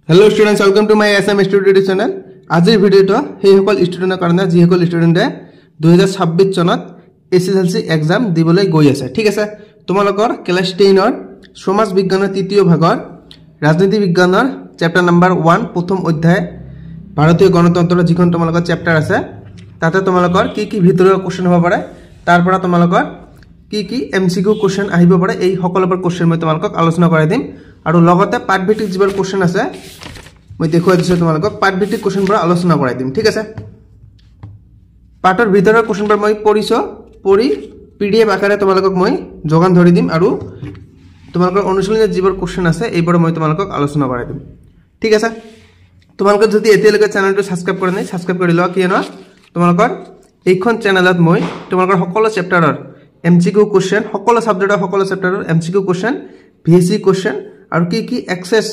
Hello students, welcome to my SM Studio channel. আজিৰ ভিডিওটো হেইসকল ষ্টুডেন্টৰ কাৰণে যিসকল ষ্টুডেন্টে 2026 চনত এসএসএলসি এক্সাম দিবলৈ গৈ আছে। ঠিক আছে, তোমালোকৰ ক্লাস 10 ৰ সমাজ বিজ্ঞানৰ তৃতীয় ভাগৰ ৰাজনীতি বিজ্ঞানৰ চ্যাপ্টাৰ নাম্বাৰ 1 প্ৰথম অধ্যায় ভাৰতীয় গণতন্ত্ৰৰ যিখন তোমালোকৰ চ্যাপ্টাৰ আছে তাতে তোমালোকৰ কি ভিতৰৰ কোশ্চেন হ'ব পাৰে তাৰ পৰা তোমালোকৰ কি এমসিকিউ কোশ্চেন আহিব পাৰে এই সকলোবোৰ কোশ্চেন মই তোমালোকক আলোচনা কৰাই দিম আৰু লগতে পাৰ্ট ভিত্তিক যিবোৰ কোশ্চেন আছে মই দেখুৱাই দিছো তোমালোকক পাৰ্ট ভিত্তিক কোশ্চেন পৰা আলোচনা কৰাই দিম। ঠিক আছে, পাৰ্টৰ ভিতৰৰ কোশ্চেন পৰা মই পঢ়ি পিডিএফ আকাৰে তোমালোকক মই যোগান ধৰি দিম আৰু তোমালোকৰ অনুশীলনৰ যিবোৰ কোশ্চেন আছে এইবোৰ মই তোমালোকক আলোচনা কৰাই দিম। ঠিক আছে, তোমালোকে যদি এতিয়ালৈকে চেনেলটো সাবস্ক্ৰাইব কৰা নাই সাবস্ক্ৰাইব কৰি লোৱা, কিয়নো তোমালোকৰ এইখন চেনেলত মই তোমালোকৰ সকলো চ্যাপ্টাৰৰ এমসিকিউ কোশ্চেন সকলো সাবজেক্টৰ সকলো চ্যাপ্টাৰৰ এমসিকিউ কোশ্চেন ভিএসি কোশ্চেন আৰু কি এক্সেস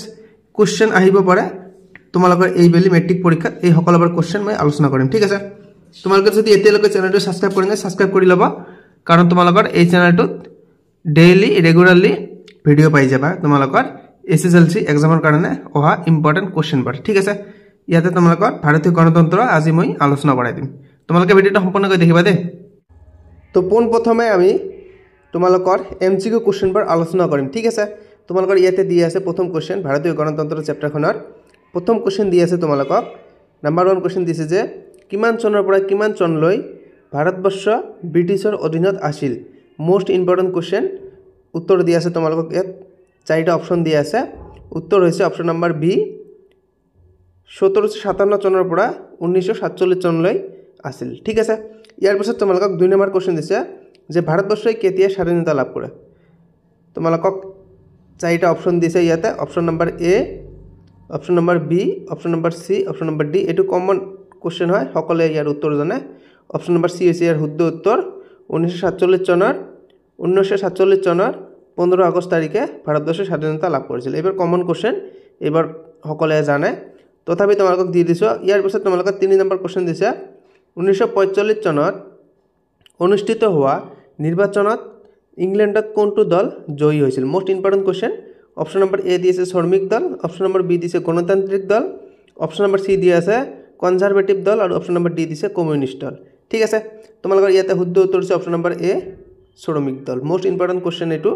কোশ্চেন আহিব পাৰে তোমালোকৰ এই বেলি মেট্ৰিক পৰীক্ষাত এই সকলোবোৰ কোশ্চেন মই আলোচনা কৰিম। ঠিক আছে, তোমালোকে যদি এতিয়ালৈকে চেনেলটো সাবস্ক্ৰাইব কৰা নাই সাবস্ক্ৰাইব কৰি ল'বা, কাৰণ তোমালোকৰ এই চেনেলটোত ডেইলি ৰেগুলাৰলি ভিডিও পাই যাবা তোমালোকৰ এসএসএলসি এক্সামৰ কাৰণে অহা ইম্পৰ্টেন্ট কোশ্চেনবোৰ। ঠিক আছে, ইয়াতে তোমালোকৰ ভাৰতীয় গণতন্ত্ৰ আজি মই আলোচনা কৰাই দিম, তোমালোকে ভিডিওটো সম্পূৰ্ণকৈ দেখিবা দে। তো পোনপ্ৰথমে আমি তোমালোকৰ এমসিকিউ কোশ্চেনবোৰ আলোচনা কৰিম। ঠিক আছে, তোমালোকৰ ইয়াতে দি আছে প্ৰথম কোশ্চেন ভাৰতীয় গণতন্ত্ৰ চ্যাপ্টাৰখনৰ প্ৰথম কোশ্চেন দি আছে তোমালোকক নাম্বাৰ 1 কোশ্চেন দিছে যে কিমান চনৰ পৰা কিমান চনলৈ ভাৰতবৰ্ষ ব্ৰিটিছৰ অধীনত আছিল। Most important question. উত্তৰ দি আছে তোমালোকক ইয়াত চাৰিটা অপচন দি আছে। উত্তৰ হৈছে অপচন নাম্বাৰ বি 1757 চনৰ পৰা 1947 চনলৈ আছিল। ঠিক আছে, ইয়াৰ পিছত তোমালোকক 2 নম্বৰ কোশ্চেন দিছে যে ভাৰতবৰ্ষই কেতিয়া স্বাধীনতা লাভ কৰে। তোমালোকক চাৰিটা অপচন দিছে ইয়াতে, option number A, option number B, option number C, option number D. এইটো কমন কোশ্চেন হয়, সকলোৱে ইয়াৰ উত্তৰ জানে। অপচন নাম্বাৰ সি হৈছে ইয়াৰ শুদ্ধ উত্তৰ। 1947 চনৰ 15 আগষ্ট তাৰিখে ভাৰতবৰ্ষই স্বাধীনতা লাভ কৰিছিল। এইবাৰ কমন কোশ্চেন, এইবাৰ সকলোৱে জানে, তথাপি তোমালোকক দি দিছো। ইয়াৰ পিছত তোমালোকক 3 নম্বৰ কোশ্চেন দিছে 1945 চনত অনুষ্ঠিত হোৱা নিৰ্বাচনত ইংলেণ্ডত কোনটো দল জয়ী হৈছিল। Most important question. Option number A দি আছে শ্ৰমিক দল, অপচন নাম্বাৰ বি দিছে গণতান্ত্ৰিক দল, অপচন নাম্বাৰ সি দি আছে কনজাৰভেটিভ দল আৰু অপচন নাম্বাৰ ডি দিছে কমিউনিষ্ট দল। ঠিক আছে, তোমালোকৰ ইয়াতে শুদ্ধ উত্তৰ হৈছে অপচন নাম্বাৰ এ শ্ৰমিক দল। মোস্ট ইম্পৰ্টেন্ট কোশ্চেন এইটো।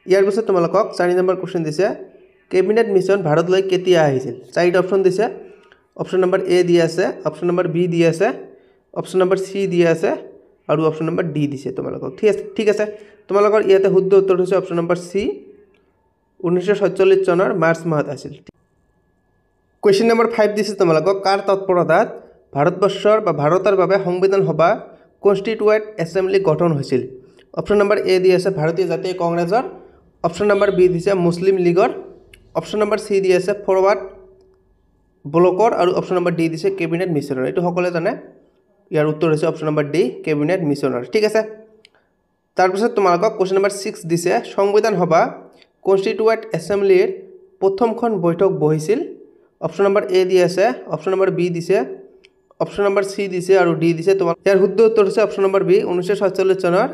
ইয়াৰ পিছত তোমালোকক 4 নম্বৰ কোশ্চেন দিছে কেবিনেট মিছন ভাৰতলৈ কেতিয়া আহিছিল। 4টা অপচন দিছে। অপচন নাম্বাৰ এ দি আছে, অপচন নাম্বাৰ বি দি আছে, অপচন নাম্বাৰ সি দি আছে আৰু অপচন নাম্বাৰ ডি দিছে তোমালোকক। ঠিক আছে, তোমালোকৰ ইয়াতে শুদ্ধ উত্তৰ হৈছে অপচন নাম্বাৰ সি 1947 চনৰ মাৰ্চ মাহত আছিল। কুৱেশ্যন নম্বৰ 5 দিছে তোমালোকক কাৰ তৎপৰতাত ভাৰতবৰ্ষৰ বা ভাৰতৰ বাবে সংবিধান সভা কনষ্টিটিউৱেণ্ট এছেম্বলি গঠন হৈছিল। অপচন নাম্বাৰ এ দি আছে ভাৰতীয় জাতীয় কংগ্ৰেছৰ, অপচন নাম্বাৰ বি দিছে মুছলিম লীগৰ, অপচন নাম্বাৰ সি দি আছে ফৰৱাৰ্ড ব্লকৰ আৰু অপচন নাম্বাৰ ডি দিছে কেবিনেট মিছনৰ। এইটো সকলোৱে জানে, ইয়াৰ উত্তৰ হৈছে অপচন নাম্বাৰ ডি কেবিনেট মিছনৰ। ঠিক আছে, তাৰপিছত তোমালোকক কুৱেশ্যন নাম্বাৰ 6 দিছে সংবিধান সভা কনষ্টিটিউৱেণ্ট এছেম্বলিৰ প্ৰথমখন বৈঠক বহিছিল। অপচন নাম্বাৰ এ দি আছে, অপচন নাম্বাৰ বি দিছে, অপচন নাম্বাৰ সি দিছে আৰু ডি দিছে। তোমাৰ ইয়াৰ শুদ্ধ উত্তৰ হৈছে অপচন নাম্বাৰ বি 1947 চনৰ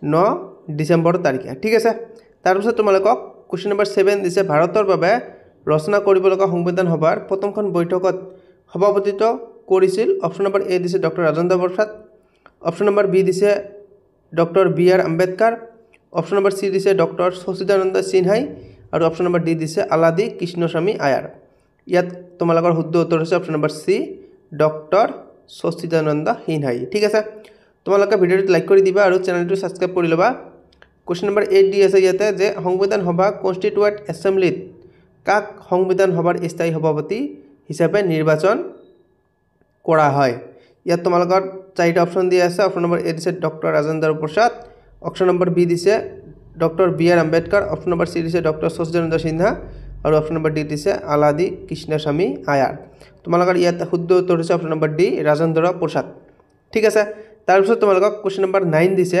9 ডিচেম্বৰ তাৰিখে। ঠিক আছে, তাৰপিছত তোমালোকক কুৱেশ্যন নাম্বাৰ 7 দিছে ভাৰতৰ বাবে ৰচনা কৰিব লগা সংবিধান সভাৰ প্ৰথমখন বৈঠকত সভাপতিত্ব কৰিছিল। অপচন নাম্বাৰ এ দিছে doctor Rajendra Prasad, option number B দিছে doctor B R. Ambedkar, option number C দিছে ডক্টৰ সচিদানন্দ সিনহাই আৰু অপচন নাম্বাৰ ডি দিছে আলাদি কৃষ্ণস্বামী আয়াৰ। ইয়াত তোমালোকৰ শুদ্ধ উত্তৰ হৈছে অপচন নাম্বাৰ সি ডক্টৰ সচিদানন্দ সিনহাই। ঠিক আছে, তোমালোকে ভিডিঅ'টো লাইক কৰি দিবা আৰু চেনেলটো সাবস্ক্ৰাইব কৰি ল'বা। কুৱেশ্যন নাম্বাৰ 8 দি আছে ইয়াতে যে সংবিধান সভা কনষ্টিটিউৱেণ্ট এছেম্বলিত কাক সংবিধান সভাৰ স্থায়ী সভাপতি হিচাপে নিৰ্বাচন কৰা হয়। ইয়াত তোমালোকৰ 4টা অপচন দি আছে। অপচন নম্বৰ এ দিছে doctor Rajendra Prasad, option number B দিছে doctor B R. Ambedkar, option number C দিছে ডক্টৰ সচিদানন্দ সিনহা আৰু অপচন নম্বৰ ডি দিছে আলাদি কৃষ্ণস্বামী আয়াৰ। তোমালোকৰ ইয়াত শুদ্ধ উত্তৰ হৈছে option number D Rajendra Prasad. ঠিক আছে, তাৰপিছত তোমালোকক কুৱেশ্যন নম্বৰ 9 দিছে।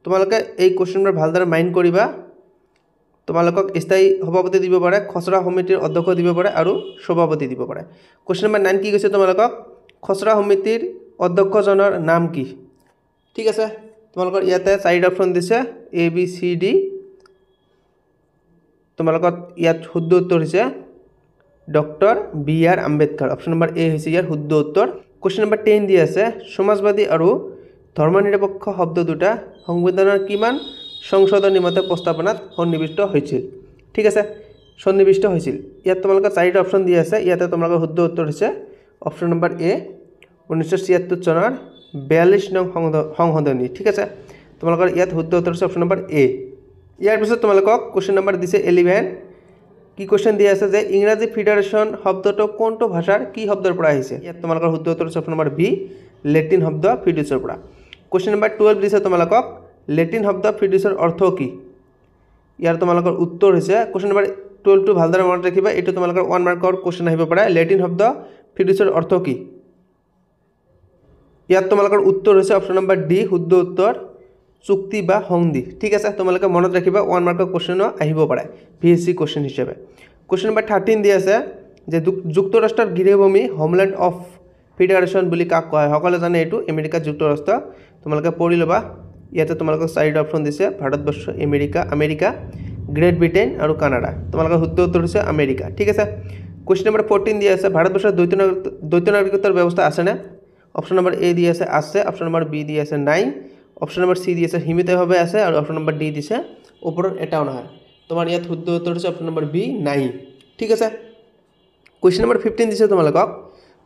তোমালোকে এই কুৱেশ্যনবোৰ ভালদৰে মাইণ্ড কৰিবা। তোমালোকক স্থায়ী সভাপতি দিব পাৰে, খচৰা সমিতিৰ অধ্যক্ষ দিব পাৰে আৰু সভাপতি দিব পাৰে। কুৱেশ্যন নম্বৰ 9 কি কৈছে তোমালোকক খচৰা সমিতিৰ অধ্যক্ষজনৰ নাম কি। ঠিক আছে, তোমালোকৰ ইয়াতে 4টা অপচন দিছে এ বি চি ডি। তোমালোকৰ ইয়াত শুদ্ধ উত্তৰ হৈছে doctor BR Ambedkar. Option number A হৈছে ইয়াৰ শুদ্ধ উত্তৰ। কুৱেশ্যন নম্বৰ 10 দি আছে সমাজবাদী আৰু ধৰ্মনিৰপেক্ষ শব্দ দুটা সংবিধানৰ কিমান সংশোধনী মতে প্ৰস্তাৱনাত সন্নিৱিষ্ট হৈছিল। ঠিক আছে, সন্নিৱিষ্ট হৈছিল। ইয়াত তোমালোকৰ 4টা অপশ্যন দি আছে। ইয়াতে তোমালোকৰ শুদ্ধ উত্তৰ হৈছে অপশ্যন নম্বৰ এ 1976 চনৰ 42 নং সংশোধনী। ঠিক আছে, তোমালোকৰ ইয়াত শুদ্ধ উত্তৰ হৈছে অপশ্যন নম্বৰ এ। ইয়াৰ পিছত তোমালোকক কুৱেশ্যন নম্বৰ দিছে 11। কি কুৱেশ্যন দিয়া আছে যে ইংৰাজী ফেডাৰেশ্যন শব্দটো কোনটো ভাষাৰ কি শব্দৰ পৰা আহিছে। ইয়াত তোমালোকৰ শুদ্ধ উত্তৰ হৈছে অপশ্যন নম্বৰ বি লেটিন শব্দ ফিডিউচৰ পৰা। কুৱেশ্যন নম্বৰ 12 দিছে তোমালোকক লেটিন শব্দ ফিডিউচৰ অৰ্থ কি। ইয়াৰ তোমালোকৰ উত্তৰ হৈছে কুৱেশ্যন নম্বৰ 12টো ভালদৰে মনত ৰাখিবা। এইটো তোমালোকৰ 1 মাৰ্কৰ কুৱেশ্যন আহিব পাৰে। লেটিন শব্দ ফিডিউচৰ অৰ্থ কি। ইয়াত তোমালোকৰ উত্তৰ হৈছে অপশ্যন নম্বৰ ডি শুদ্ধ উত্তৰ চুক্তি বা সন্ধি। ঠিক আছে, তোমালোকে মনত ৰাখিবা 1 মাৰ্কৰ কুৱেশ্যনো আহিব পাৰে VSC কুৱেশ্যন হিচাপে। কুৱেশ্যন নম্বৰ 13 দি আছে যে যুক্তৰাষ্ট্ৰৰ গৃহভূমি হোমলেণ্ড অফ ফেডাৰেশ্যন বুলি কাক কোৱা হয়। সকলোৱে জানে এইটো আমেৰিকা যুক্তৰাষ্ট্ৰ। তোমালোকে পঢ়ি ল'বা। ইয়াতে তোমালোকক 4টা অপশ্যন দিছে ভাৰতবৰ্ষ, আমেৰিকা, গ্ৰেট ব্ৰিটেইন আৰু কানাডা। তোমালোকৰ শুদ্ধ উত্তৰ হৈছে আমেৰিকা। ঠিক আছে, কুৱেশ্যন নম্বৰ 14 দি আছে ভাৰতবৰ্ষৰ দ্বৈত নাগৰিকত্বৰ ব্যৱস্থা আছেনে। অপশ্যন নম্বৰ এ দি আছে অপশ্যন নম্বৰ বি দি আছে নাই, অপশ্যন নম্বৰ চি দি আছে সীমিতভাৱে আছে আৰু অপশ্যন নম্বৰ ডি দিছে ওপৰত এটাও নহয়। তোমাৰ ইয়াত শুদ্ধ উত্তৰ হৈছে অপশ্যন নম্বৰ বি নাই। ঠিক আছে, কুৱেশ্যন নম্বৰ 15 দিছে তোমালোকক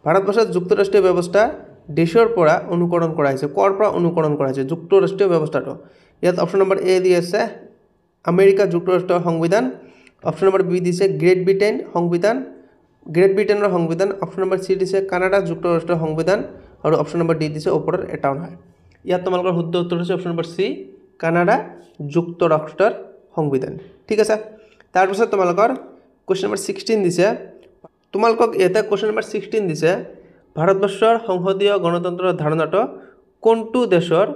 ভাৰতবৰ্ষত যুক্তৰাষ্ট্ৰীয় ব্যৱস্থা দেশৰ পৰা অনুকৰণ কৰা হৈছে। ক'ৰ পৰা অনুকৰণ কৰা হৈছে যুক্তৰাষ্ট্ৰীয় ব্যৱস্থাটো। ইয়াত অপশ্যন নম্বৰ এ দি আছে আমেৰিকা যুক্তৰাষ্ট্ৰৰ সংবিধান, অপশ্যন নম্বৰ বি দিছে গ্ৰেট ব্ৰিটেইনৰ সংবিধান, অপশ্যন নম্বৰ চি দিছে কানাডা যুক্তৰাষ্ট্ৰৰ সংবিধান আৰু অপশ্যন নম্বৰ ডি দিছে ওপৰত এটাও নহয়। ইয়াত তোমালোকৰ শুদ্ধ উত্তৰ হৈছে অপশ্যন নম্বৰ চি কানাডা যুক্তৰাষ্ট্ৰৰ সংবিধান। ঠিক আছে, তাৰপিছত তোমালোকৰ কুৱেশ্যন নম্বৰ 16 দিছে তোমালোকক ইয়াতে কুৱেশ্যন নম্বৰ 16 দিছে ভাৰতবৰ্ষৰ সংসদীয় গণতন্ত্ৰৰ ধাৰণাটো কোনটো দেশৰ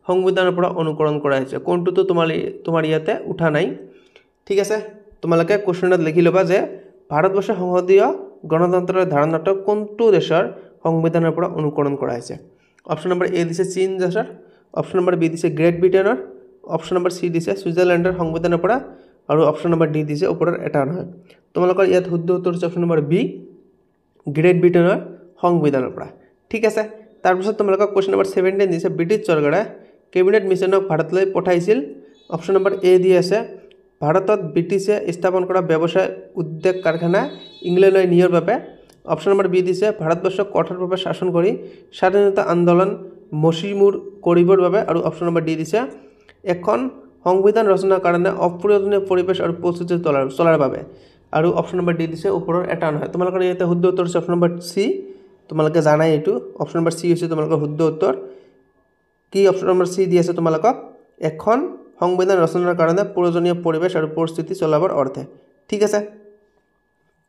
সংবিধানৰ পৰা অনুকৰণ কৰা হৈছে। কোনটোতো তোমাৰ ইয়াতে উঠা নাই। ঠিক আছে, তোমালোকে কুৱেশ্যনত লিখি ল'বা যে ভাৰতবৰ্ষৰ সংসদীয় গণতন্ত্ৰৰ ধাৰণাটো কোনটো দেশৰ সংবিধানৰ পৰা অনুকৰণ কৰা হৈছে। অপশ্যন নম্বৰ এ দিছে চীন দেশৰ, অপশ্যন নম্বৰ বি দিছে গ্ৰেট ব্ৰিটেইনৰ, অপশ্যন নম্বৰ চি দিছে ছুইজাৰলেণ্ডৰ সংবিধানৰ পৰা আৰু অপশ্যন নম্বৰ ডি দিছে ওপৰত এটা নহয়। তোমালোকৰ ইয়াত শুদ্ধ উত্তৰ হৈছে অপশ্যন নম্বৰ বি গ্ৰেট ব্ৰিটেইনৰ সংবিধানৰ পৰা। ঠিক আছে, তাৰপিছত তোমালোকক কুৱেশ্যন নম্বৰ 17 দিছে ব্ৰিটিছ চৰকাৰে কেবিনেট মিছনক ভাৰতলৈ পঠাইছিল। অপশ্যন নম্বৰ এ দি আছে ভাৰতত ব্ৰিটিছে স্থাপন কৰা ব্যৱসায় উদ্যোগ কাৰখানা ইংলেণ্ডলৈ নিয়াৰ বাবে। অপশ্যন নম্বৰ বি দিছে ভাৰতবৰ্ষক কঠোৰভাৱে শাসন কৰি স্বাধীনতা আন্দোলন মষিমূৰ কৰিবৰ বাবে আৰু অপশ্যন নম্বৰ ডি দিছে এখন সংবিধান ৰচনাৰ কাৰণে অপ্ৰয়োজনীয় পৰিৱেশ আৰু পৰিস্থিতি চলাৰ বাবে আৰু অপশ্যন নম্বৰ ডি দিছে ওপৰৰ এটা নহয়। তোমালোকৰ ইয়াতে শুদ্ধ উত্তৰ হৈছে অপশ্যন নম্বৰ চি। তোমালোকে জানাই এইটো অপশ্যন নম্বৰ চি হৈছে তোমালোকৰ শুদ্ধ উত্তৰ। কি অপশ্যন নম্বৰ চি দি আছে তোমালোকক এখন সংবিধান ৰচনাৰ কাৰণে প্ৰয়োজনীয় পৰিৱেশ আৰু পৰিস্থিতি চলাবৰ অৰ্থে। ঠিক আছে,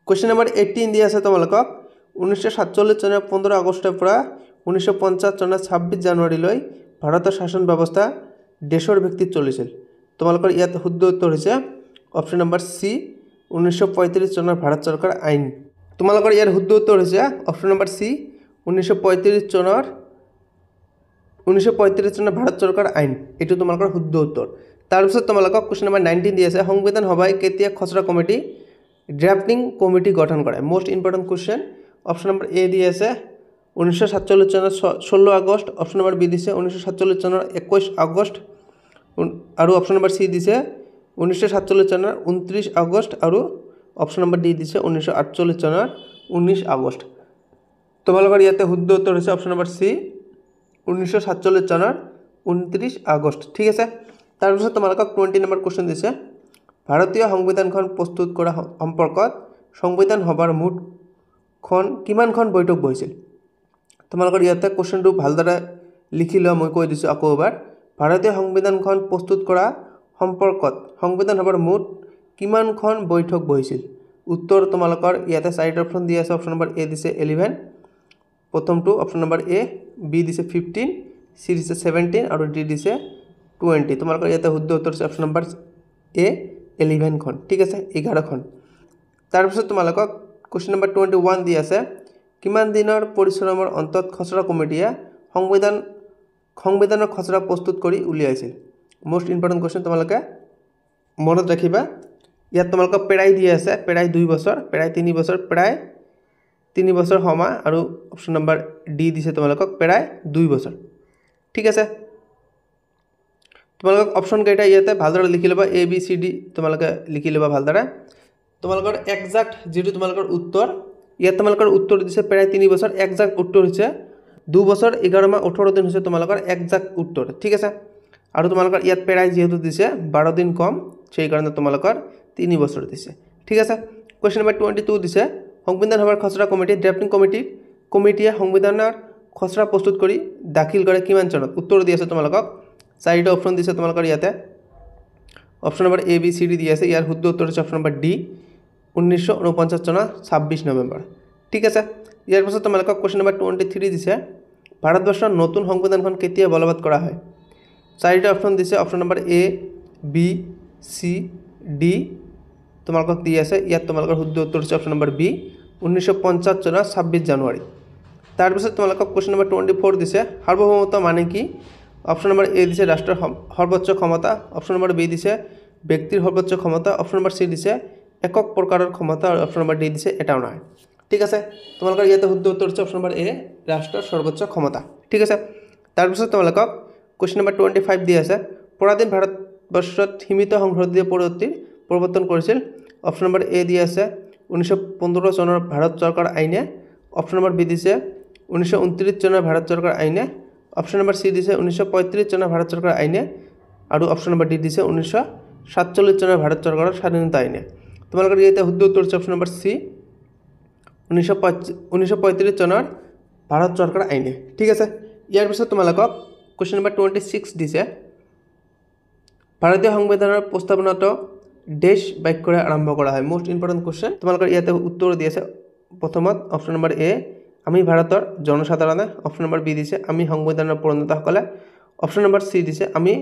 কুৱেশ্যন নম্বৰ 18 দি আছে তোমালোকক 1947 চনৰ 15 আগষ্টৰ পৰা 1950 চনৰ 26 জানুৱাৰীলৈ ভাৰতৰ শাসন ব্যৱস্থা দেশৰ ভিত্তিত চলিছিল। তোমালোকৰ ইয়াত শুদ্ধ উত্তৰ হৈছে অপশ্যন নম্বৰ চি 1935 চনৰ ভাৰত চৰকাৰ আইন। তোমালোকৰ ইয়াৰ শুদ্ধ উত্তৰ হৈছে অপশ্যন নম্বৰ চি 1935 চনৰ ভাৰত চৰকাৰ আইন। এইটো তোমালোকৰ শুদ্ধ উত্তৰ। তাৰপিছত তোমালোকক কুৱেশ্যন নম্বৰ 19 দি আছে সংবিধান সভাই কেতিয়া খচৰা কমিটি ড্ৰাফটিং কমিটি গঠন কৰে। Most important question. Option number A দি আছে 1947 চনৰ 16 আগষ্ট, অপশ্যন নম্বৰ বি দিছে 1947 চনৰ 21 আগষ্ট আৰু অপশ্যন নম্বৰ চি দিছে 1947 চনৰ 29 আগষ্ট আৰু অপশ্যন নম্বৰ ডি দিছে 1948 চনৰ 19 আগষ্ট। তোমালোকৰ ইয়াতে শুদ্ধ উত্তৰ হৈছে অপশ্যন নম্বৰ চি 1947 চনৰ 29 আগষ্ট। ঠিক আছে, তাৰপিছত তোমালোকক 20 নম্বৰ কুৱেশ্যন দিছে ভাৰতীয় সংবিধানখন প্ৰস্তুত কৰা সম্পৰ্কত সংবিধান সভাৰ মুঠখন কিমানখন বৈঠক বহিছিল। তোমালোকৰ ইয়াতে কুৱেশ্যনটো ভালদৰে লিখি লোৱা। মই কৈ দিছোঁ আকৌ এবাৰ ভাৰতীয় সংবিধানখন প্ৰস্তুত কৰা সম্পৰ্কত সংবিধান সভাৰ মুঠ কিমানখন বৈঠক বহিছিল। উত্তৰ তোমালোকৰ ইয়াতে 4টা অপশ্যন দি আছে। অপশ্যন নম্বৰ এ দিছে 11, প্ৰথমটো অপশ্যন নম্বৰ এ, বি দিছে 15, চি দিছে 17 আৰু ডি দিছে 20। তোমালোকৰ ইয়াতে শুদ্ধ উত্তৰ হৈছে অপশ্যন নম্বৰ এ 11খন। ঠিক আছে, 11খন। তাৰপিছত তোমালোকক কুৱেশ্যন নম্বৰ 21 দি আছে কিমান দিনৰ পৰিশ্ৰমৰ অন্তত খচৰা কমিটিয়ে সংবিধানৰ খচৰা প্ৰস্তুত কৰি উলিয়াইছিল। মোষ্ট ইম্পৰ্টেণ্ট কুৱেশ্যন তোমালোকে মনত ৰাখিবা ইয়াত তোমালোকক পেৰাই দি আছে, পেৰাই 2 বছৰ, পেৰাই 3 বছৰ, পেৰাই 3 বছৰ সমা, আৰু অপশ্যন নম্বৰ ডি দিছে তোমালোকক পেৰাই 2 বছৰ। ঠিক আছে, তোমালোকক অপশ্যন কেইটা ইয়াতে ভালদৰে লিখি ল'বা, এ বি চি ডি তোমালোকে লিখি ল'বা ভালদৰে। তোমালোকৰ একজাক্ট যিটো তোমালোকৰ উত্তৰ, ইয়াত তোমালোকৰ উত্তৰ দিছে পেৰাই 3 বছৰ, একজাক্ট উত্তৰ হৈছে 2 বছৰ 11 মাহ 18 দিন হৈছে তোমালোকৰ একজাক্ট উত্তৰ। ঠিক আছে, আৰু তোমালোকৰ ইয়াত পেৰাই যেহেতু দিছে 12 দিন কম, সেই কাৰণে তোমালোকৰ 3 বছৰ দিছে। ঠিক আছে, কুৱেশ্যন নম্বৰ 22 দিছে সংবিধান সভাৰ খচৰা কমিটি ড্ৰাফটিং কমিটিয়ে সংবিধানৰ খচৰা প্ৰস্তুত কৰি দাখিল কৰে কিমান চনত? উত্তৰ দি আছে তোমালোকক 4টা অপশ্যন দিছে তোমালোকৰ ইয়াতে। Option number A B C D দি আছে, ইয়াৰ শুদ্ধ উত্তৰ হৈছে অপশ্যন নম্বৰ ডি 1949 চনৰ 26 নৱেম্বৰ। ঠিক আছে, ইয়াৰ পাছত তোমালোকক কুৱেশ্যন নম্বৰ 23 দিছে ভাৰতবৰ্ষৰ নতুন সংবিধানখন কেতিয়া বলবৎ কৰা হয়? 4টা অপশ্যন দিছে, option number A B C D তোমালোকক দি আছে। ইয়াত তোমালোকৰ শুদ্ধ উত্তৰ হৈছে অপশ্যন নম্বৰ বি 1950 চনৰ 26 জানুৱাৰী। তাৰপিছত তোমালোকক কুৱেশ্যন নম্বৰ 24 দিছে সাৰ্বভৌমত্ব মানে কি? অপশ্যন নম্বৰ এ দিছে ৰাষ্ট্ৰৰ সৰ্বোচ্চ ক্ষমতা, অপশ্যন নম্বৰ বি দিছে ব্যক্তিৰ সৰ্বোচ্চ ক্ষমতা, অপশ্যন নম্বৰ চি দিছে একক প্ৰকাৰৰ ক্ষমতা, আৰু অপশ্যন নম্বৰ ডি দিছে এটাও নহয়। ঠিক আছে, তোমালোকৰ ইয়াতে শুদ্ধ উত্তৰ হৈছে অপশ্যন নম্বৰ এ ৰাষ্ট্ৰৰ সৰ্বোচ্চ ক্ষমতা। ঠিক আছে, তাৰপিছত তোমালোকক কুৱেশ্যন নম্বৰ 25 দি আছে পৰাধীন ভাৰতবৰ্ষত সীমিত সংসদীয় পদ্ধতিৰ প্ৰৱৰ্তন কৰিছিল। অপশ্যন নম্বৰ এ দি আছে 1915 চনৰ ভাৰত চৰকাৰ আইনে, অপশ্যন নম্বৰ বি দিছে 1929 চনৰ ভাৰত চৰকাৰ আইনে, অপশ্যন নম্বৰ চি দিছে 1935 চনৰ ভাৰত চৰকাৰ আইনে, আৰু অপশ্যন নম্বৰ ডি দিছে 1947 চনৰ ভাৰত চৰকাৰৰ স্বাধীনতা আইনে। তোমালোকৰ ইয়াতে শুদ্ধ উত্তৰ হৈছে অপশ্যন নম্বৰ চি 1935 চনৰ ভাৰত চৰকাৰ আইনে। ঠিক আছে, ইয়াৰ পিছত তোমালোকক কুৱেশ্যন নম্বৰ 26 দিছে ভাৰতীয় সংবিধানৰ প্ৰস্তাৱনাটো দেশ বাক্যৰে আৰম্ভ কৰা হয়। মোষ্ট ইম্পৰ্টেণ্ট কুৱেশ্যন, তোমালোকৰ ইয়াতে উত্তৰ দি আছে প্ৰথমত অপশ্যন নম্বৰ এ আমি ভাৰতৰ জনসাধাৰণে, অপশ্যন নম্বৰ বি দিছে আমি সংবিধানৰ প্ৰণেতাসকলে, অপশ্যন নম্বৰ চি দিছে আমি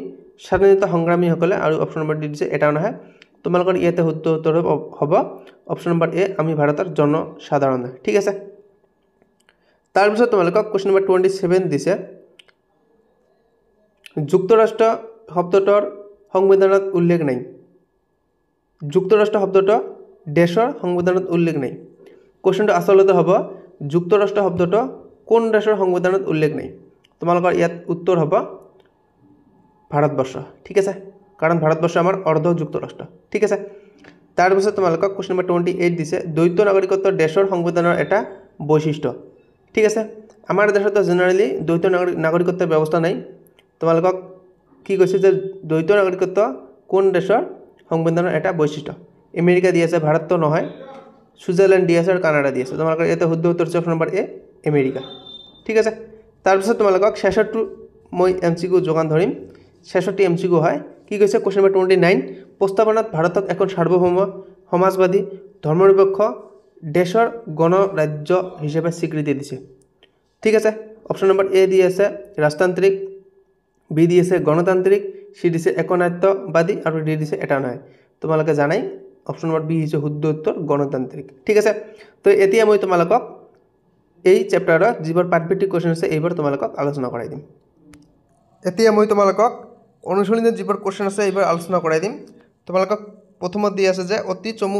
স্বাধীনতা সংগ্ৰামীসকলে, আৰু অপশ্যন নম্বৰ ডি দিছে এটাও নহয়। তোমালোকৰ ইয়াতে শুদ্ধ উত্তৰ হ'ব অপশ্যন নম্বৰ এ আমি ভাৰতৰ জনসাধাৰণে। ঠিক আছে, তাৰপিছত তোমালোকক কুৱেশ্যন নম্বৰ 27 দিছে যুক্তৰাষ্ট্ৰ শব্দটোৰ সংবিধানত উল্লেখ নাই। যুক্তৰাষ্ট্ৰ শব্দটো দেশৰ সংবিধানত উল্লেখ নাই। কুৱেশ্যনটো আচলতে হ'ব যুক্তৰাষ্ট্ৰ শব্দটো কোন দেশৰ সংবিধানত উল্লেখ নাই? তোমালোকৰ ইয়াত উত্তৰ হ'ব ভাৰতবৰ্ষ। ঠিক আছে, কাৰণ ভাৰতবৰ্ষ আমাৰ অৰ্ধ যুক্তৰাষ্ট্ৰ। ঠিক আছে, তাৰপিছত তোমালোকক কুৱেশ্যন নম্বৰ 28 দিছে দ্বৈত নাগৰিকত্ব দেশৰ সংবিধানৰ এটা বৈশিষ্ট্য। ঠিক আছে, আমাৰ দেশত জেনেৰেলি দ্বৈত নাগৰিকত্বৰ ব্যৱস্থা নাই। তোমালোকক কি কৈছে যে দ্বৈত নাগৰিকত্ব কোন দেশৰ সংবিধানৰ এটা বৈশিষ্ট্য? আমেৰিকা দি আছে, ভাৰতটো নহয়, ছুইজাৰলেণ্ড দি আছে, আৰু কানাডা দি আছে। তোমালোকৰ ইয়াতে শুদ্ধ উত্তৰ হৈছে অপশ্যন নম্বৰ এ আমেৰিকা। ঠিক আছে, তাৰপিছত তোমালোকক শেষৰটো মই MCQ যোগান ধৰিম, শেষৰটি MCQ হয়। কি কৈছে কুৱেশ্যন নম্বৰ 29 প্ৰস্তাৱনাত ভাৰতক এখন সাৰ্বভৌম সমাজবাদী ধৰ্মনিৰপেক্ষ দেশৰ গণৰাজ্য হিচাপে স্বীকৃতি দিছে। ঠিক আছে, অপশ্যন নম্বৰ এ দি আছে ৰাজতান্ত্ৰিক, বি দি আছে গণতান্ত্ৰিক, চি দিছে একনায়ত্ববাদী, আৰু ডি দিছে এটা নহয়। তোমালোকে জানাই অপশ্যন নম্বৰ বি হৈছে শুদ্ধ উত্তৰ গণতান্ত্ৰিক। ঠিক আছে, তো এতিয়া মই তোমালোকক এই চেপ্টাৰত যিবোৰ পাঠভিত্তিক কুৱেশ্যন আছে এইবোৰ তোমালোকক আলোচনা কৰাই দিম। এতিয়া মই তোমালোকক অনুশীলনীত যিবোৰ কুৱেশ্যন আছে এইবোৰ আলোচনা কৰাই দিম। তোমালোকক প্ৰথমত দি আছে যে অতি চমু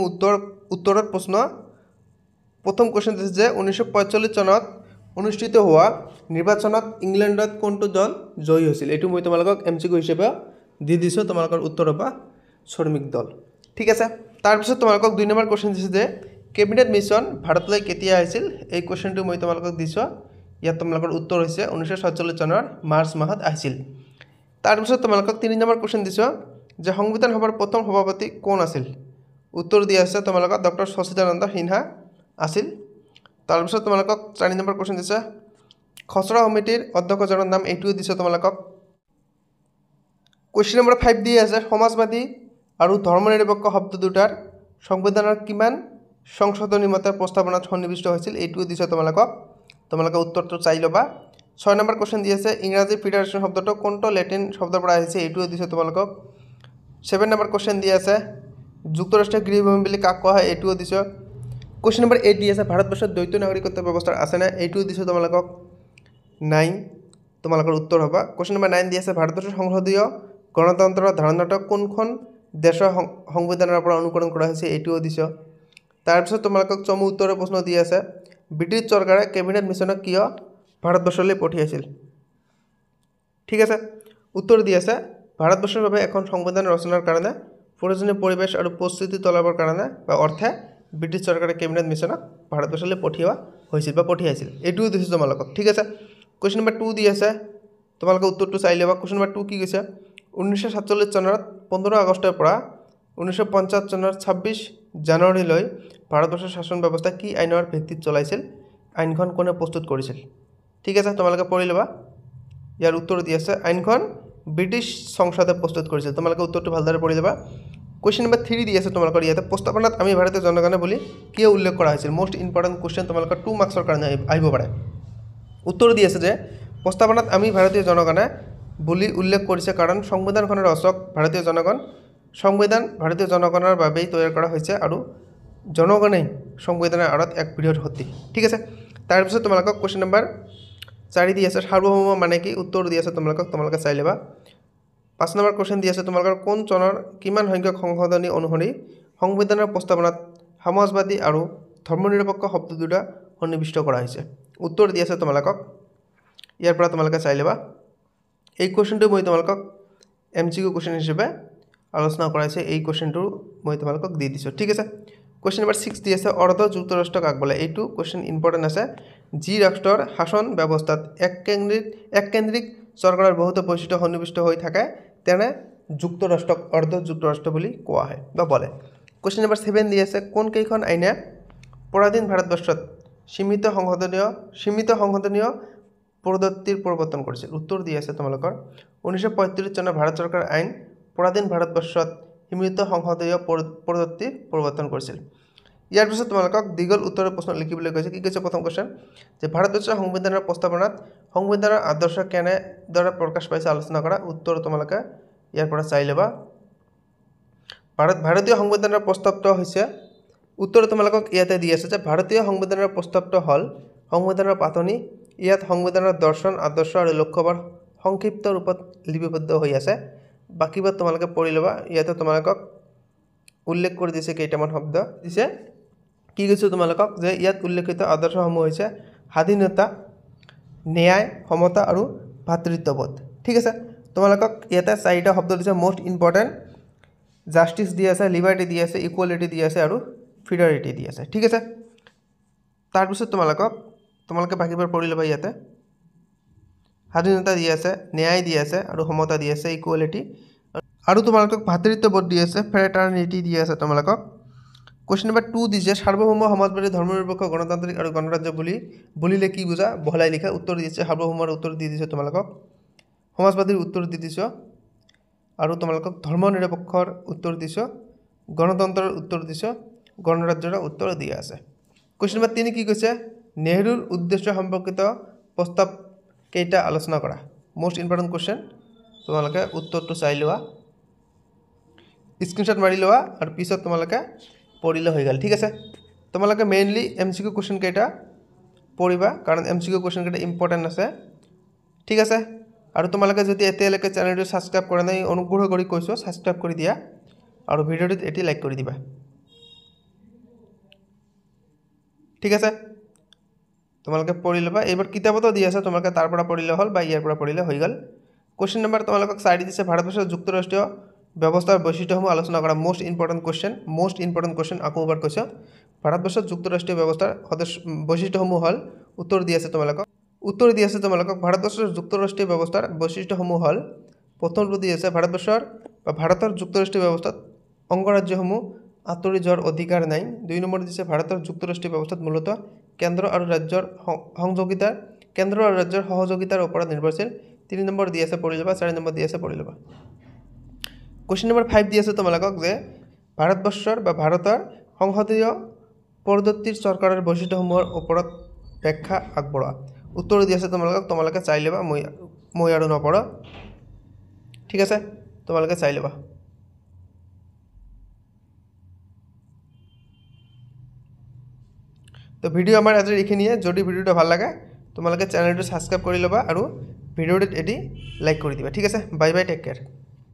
উত্তৰত প্ৰশ্ন। প্ৰথম কুৱেশ্যন দিছে যে 1945 চনত অনুষ্ঠিত হোৱা নিৰ্বাচনত ইংলেণ্ডত কোনটো দল জয়ী হৈছিল? এইটো মই তোমালোকক MCQ হিচাপে দি দিছোঁ। তোমালোকৰ উত্তৰ হ'ব শ্ৰমিক দল। ঠিক আছে, তাৰপিছত তোমালোকক 2 নম্বৰ কুৱেশ্যন দিছে যে কেবিনেট মিছন ভাৰতলৈ কেতিয়া আহিছিল? এই কুৱেশ্যনটো মই তোমালোকক দিছোঁ। ইয়াত তোমালোকৰ উত্তৰ হৈছে 1947 চনৰ মাৰ্চ মাহত আহিছিল। তাৰপিছত তোমালোকক 3 নম্বৰ কুৱেশ্যন দিছোঁ যে সংবিধান সভাৰ প্ৰথম সভাপতি কোন আছিল? উত্তৰ দিয়া আছে তোমালোকক ডক্টৰ সচিদানন্দ সিনহা আছিল। তাৰপিছত তোমালোকক 4 নম্বৰ কুৱেশ্যন দিছে খচৰা সমিতিৰ অধ্যক্ষজনৰ নাম, এইটোও দিছে তোমালোকক। কুৱেশ্যন নম্বৰ 5 দি আছে সমাজবাদী আৰু ধৰ্মনিৰপেক্ষ শব্দ দুটাৰ সংবিধানৰ কিমান সংশোধনী মতে প্ৰস্তাৱনাত সন্নিৱিষ্ট হৈছিল? এইটোও দিছে তোমালোকক। তোমালোকে উত্তৰটো চাই ল'বা। 6 নম্বৰ কুৱেশ্যন দি আছে ইংৰাজী ফেডাৰেশ্যন শব্দটো কোনটো লেটিন শব্দৰ পৰা আহিছে? এইটোও দিছে তোমালোকক। 7 নম্বৰ কুৱেশ্যন দি আছে যুক্তৰাষ্ট্ৰীয় গৃহভূমি বুলি কাক কোৱা হয়? এইটোও দিছে। কুৱেশ্যন নম্বৰ 8 দি আছে ভাৰতবৰ্ষত দ্বৈত নাগৰিকত্ব ব্যৱস্থা আছেনে? এইটোও দিছে তোমালোকক। 9 তোমালোকৰ উত্তৰ হ'ব। কুৱেশ্যন নম্বৰ 9 দি আছে ভাৰতবৰ্ষৰ সংসদীয় গণতন্ত্ৰৰ ধাৰণাটো কোনখন দেশৰ সংবিধানৰ পৰা অনুকৰণ কৰা হৈছে এইটোও দিছ তাৰপিছত তোমালোকক চমু উত্তৰৰ প্ৰশ্ন দি আছে ব্ৰিটিছ চৰকাৰে কেবিনেট মিছনক কিয় ভাৰতবৰ্ষলৈ পঠিয়াইছিল ঠিক আছে উত্তৰ দি আছে ভাৰতবৰ্ষৰ বাবে এখন সংবিধান ৰচনাৰ কাৰণে প্ৰয়োজনীয় পৰিবেশ আৰু প্ৰস্তুতি তলাবৰ কাৰণে বা অৰ্থে ব্ৰিটিছ চৰকাৰে কেবিনেট মিছনক ভাৰতবৰ্ষলৈ পঠিওৱা হৈছিল বা পঠিয়াইছিল এইটোও দিছে তোমালোকক ঠিক আছে কোৱেশ্চন নম্বৰ 2 দি আছে তোমালোকে উত্তৰটো চাই ল'বা কোৱেশ্চন নম্বৰ 2 কি কৈছে 1947 চনত 15 আগষ্টৰ পৰা 1950 চনৰ 26 জানুৱাৰীলৈ ভাৰতবৰ্ষৰ শাসন ব্যৱস্থা কি আইনৰ ভিত্তিত চলাইছিল আইনখন কোনে প্ৰস্তুত কৰিছিল ঠিক আছে তোমালোকে পঢ়ি ল'বা ইয়াৰ উত্তৰ দি আছে আইনখন ব্ৰিটিছ সংসদে প্ৰস্তুত কৰিছিল তোমালোকে উত্তৰটো ভালদৰে পঢ়ি ল'বা কোৱেশ্চন নম্বৰ 3 দি আছে তোমালোকৰ ইয়াতে প্ৰস্তাৱনাত আমি ভাৰতীয় জনগণে বুলি কি উল্লেখ কৰা হৈছিল মোষ্ট ইম্পৰ্টেন্ট কোৱেশ্চন তোমালোকৰ 2 মাৰ্কছৰ কাৰণে আহিব পাৰে উত্তৰ দি আছে যে প্ৰস্তাৱনাত আমি ভাৰতীয় জনগণে বুলি উল্লেখ কৰিছে কাৰণ সংবিধানখনৰ ৰচক ভাৰতীয় জনগণ সংবিধান ভাৰতীয় জনগণৰ বাবেই তৈয়াৰ কৰা হৈছে আৰু জনগণেই সংবিধানৰ আঁৰত এক বৃহৎ শক্তি ঠিক আছে তাৰ পিছত তোমালোকক কোৱেশ্চন নম্বৰ 4 দি আছে সাৰ্বভৌম মানে কি উত্তৰ দি আছে তোমালোকে চাই ল'বা 5 নম্বৰ কোৱেশ্চন দি আছে তোমালোকৰ কোন চনৰ কিমান সংখ্যক সংশোধনী অনুসৰি সংবিধানৰ প্ৰস্তাৱনাত সমাজবাদী আৰু ধৰ্মনিৰপেক্ষ শব্দ দুটা সন্নিৱিষ্ট কৰা হৈছে উত্তৰ দি আছে তোমালোকক ইয়াৰ পৰা তোমালোকে চাই ল'বা এই কোৱেশ্চনটো মই তোমালোকক এমসিকিউ কোৱেশ্চন হিচাপে আলোচনা কৰাইছে এই কোৱেশ্চনটো মই তোমালোকক দি দিছো ঠিক আছে কোৱেশ্চন নম্বৰ 6 দি আছে অৰ্ধ যুক্তৰাষ্ট্ৰক আগবলে এইটো কোৱেশ্চন ইম্পৰ্টেন্ট আছে যি ৰাষ্ট্ৰৰ শাসন ব্যৱস্থাত এক কেন্দ্ৰিক চৰকাৰৰ বহুত বৈশিষ্ট্য সন্নিৱিষ্ট হৈ থাকে তেনে যুক্তৰাষ্ট্ৰক অৰ্ধ যুক্তৰাষ্ট্ৰ বুলি কোৱা হয় বা বলে কোৱেশ্চন নম্বৰ 7 দি আছে কোন কেইখন আইনে পৰাধীন ভাৰতবৰ্ষত সীমিত সংশোধনীয় পদ্ধতিৰ প্ৰৱৰ্তন কৰিছিল উত্তৰ দি আছে তোমালোকৰ 1935 চনৰ ভাৰত চৰকাৰ আইন পৰাধীন ভাৰতবৰ্ষত সীমিত সংশোধনীয় পদ্ধতিৰ প্ৰৱৰ্তন কৰিছিল ইয়াৰ পিছত তোমালোকক দীঘল উত্তৰৰ প্ৰশ্ন লিখিবলৈ কৈছে কি কৈছে প্ৰথম কোৱেশ্চন যে ভাৰতবৰ্ষৰ সংবিধানৰ প্ৰস্তাৱনাত সংবিধানৰ আদৰ্শ কেনে দৰে প্ৰকাশ পাইছে আলোচনা কৰা উত্তৰ তোমালোকে ইয়াৰ পৰা চাই ল'বা ভাৰতীয় সংবিধানৰ প্ৰস্তাৱটো হৈছে উত্তৰ তোমালোকক ইয়াতে দি আছে যে ভাৰতীয় সংবিধানৰ প্ৰস্তাৱটো হল সংবিধানৰ পাতনি ইয়াত সংবিধানৰ দৰ্শন আদৰ্শ আৰু লক্ষ্যবোৰ সংক্ষিপ্ত ৰূপত লিপিবদ্ধ হৈ আছে বাকিবোৰ তোমালোকে পঢ়ি ল'বা ইয়াতে তোমালোকক উল্লেখ কৰি দিছে কেইটামান শব্দ দিছে কি কৈছে তোমালোকক যে ইয়াত উল্লেখিত আদৰ্শসমূহ হৈছে স্বাধীনতা ন্যায় সমতা আৰু ভাতৃত্ববোধ ঠিক আছে তোমালোকক ইয়াতে চাৰিটা শব্দ দিছে মোষ্ট ইম্পৰ্টেন্ট জাস্টিস দি আছে লিবাৰ্টি দি আছে ইকুৱেলিটি দি আছে আৰু ফিডাৰিটি দি আছে ঠিক আছে তাৰ পিছত তোমালোকে বাকিবোৰ পঢ়ি ল'বা ইয়াতে স্বাধীনতা দি আছে ন্যায় দি আছে আৰু সমতা দি আছে ইকুৱেলিটি আৰু তোমালোকক ভাতৃত্ববোধ দি আছে ফ্ৰেটাৰ্নিটি দি আছে তোমালোকক কোৱেশ্চন নম্বৰ 2 দিছে সাৰ্বভৌম সমাজবাদী ধৰ্মনিৰপেক্ষ গণতান্ত্ৰিক আৰু গণৰাজ্য বুলিলে কি বুজা বহলাই লিখা উত্তৰ দিছে সাৰ্বভৌমৰ উত্তৰ দি দিছে তোমালোকক সমাজবাদীৰ উত্তৰ দি দিছে আৰু তোমালোকক ধৰ্মনিৰপেক্ষৰ উত্তৰ দিছে গণতন্ত্ৰৰ উত্তৰ দিছে গণৰাজ্যৰ উত্তৰ দিয়া আছে কোৱেশ্চন নম্বৰ 3 কি কৈছে নেহৰুৰ উদ্দেশ্য সম্পৰ্কিত প্ৰস্তাৱ কেইটা আলোচনা কৰা মোষ্ট ইম্পৰ্টেন্ট কোৱেশ্চন তোমালোকে উত্তৰটো চাই লোৱা স্ক্ৰিনশ্বট মাৰি লোৱা আৰু পিছত তোমালোকে পঢ়িলে হৈ গ'ল ঠিক আছে তোমালোকে মেইনলি এমসিকিউ কোৱেশ্চন কেইটা পঢ়িবা কাৰণ এমসিকিউ কোৱেশ্চন কেইটা ইম্পৰ্টেন্ট আছে ঠিক আছে আৰু তোমালোকে যদি এতিয়ালৈকে চেনেলটো সাবস্ক্ৰাইব কৰা নাই অনুগ্ৰহ কৰি কৈছো সাবস্ক্ৰাইব কৰি দিয়া আৰু ভিডিওটো এটি লাইক কৰি দিবা ঠিক আছে তোমালোকে পঢ়ি ল'বা এইবাৰ কিতাপতো দি আছে তোমালোকে তাৰ পৰা পঢ়িলে হ'ল বা ইয়াৰ পৰা পঢ়িলে হৈ গ'ল কোৱেশ্চন নম্বৰ তোমালোকক 4 দিছে ভাৰতবৰ্ষৰ যুক্তৰাষ্ট্ৰীয় ব্যৱস্থাৰ বৈশিষ্ট্যসমূহ আলোচনা কৰা মোষ্ট ইম্পৰ্টেন্ট কোৱেশ্চন আকৌ এবাৰ কৈছো ভাৰতবৰ্ষৰ যুক্তৰাষ্ট্ৰীয় ব্যৱস্থাৰ বৈশিষ্ট্যসমূহ হ'ল উত্তৰ দি আছে তোমালোকক ভাৰতবৰ্ষৰ যুক্তৰাষ্ট্ৰীয় ব্যৱস্থাৰ বৈশিষ্ট্যসমূহ হ'ল প্ৰথমটো দি আছে ভাৰতৰ যুক্তৰাষ্ট্ৰীয় ব্যৱস্থাত অংগৰাজ্যসমূহ আঁতৰি যোৱাৰ অধিকাৰ নাই 2 নম্বৰ দিছে ভাৰতৰ যুক্তৰাষ্ট্ৰীয় ব্যৱস্থাত মূলত কেন্দ্ৰ আৰু ৰাজ্যৰ সহযোগিতাৰ ওপৰত নিৰ্ভৰশীল 3 নম্বৰ দি আছে পঢ়ি ল'বা 4 নম্বৰ দি আছে পঢ়ি ল'বা কোৱেশ্চন নম্বৰ 5 দি আছে তোমালোকক যে ভাৰতবৰ্ষৰ বা ভাৰতৰ সংসদীয় পদ্ধতিৰ চৰকাৰৰ বৈশিষ্ট্যসমূহৰ ওপৰত ব্যাখ্যা আগবঢ়োৱা উত্তৰ দি আছে তোমালোকে চাই ল'বা মই আৰু নপঢ়ো ঠিক আছে তোমালোকে চাই ল'বা তো ভিডিও আমাৰ আজি এইখিনিয়ে যদি ভিডিওটো ভাল লাগে তোমালোকে চেনেলটো সাবস্ক্ৰাইব কৰি ল'বা আৰু ভিডিওটো এটি লাইক কৰি দিবা ঠিক আছে বাই বাই টেক কেয়াৰ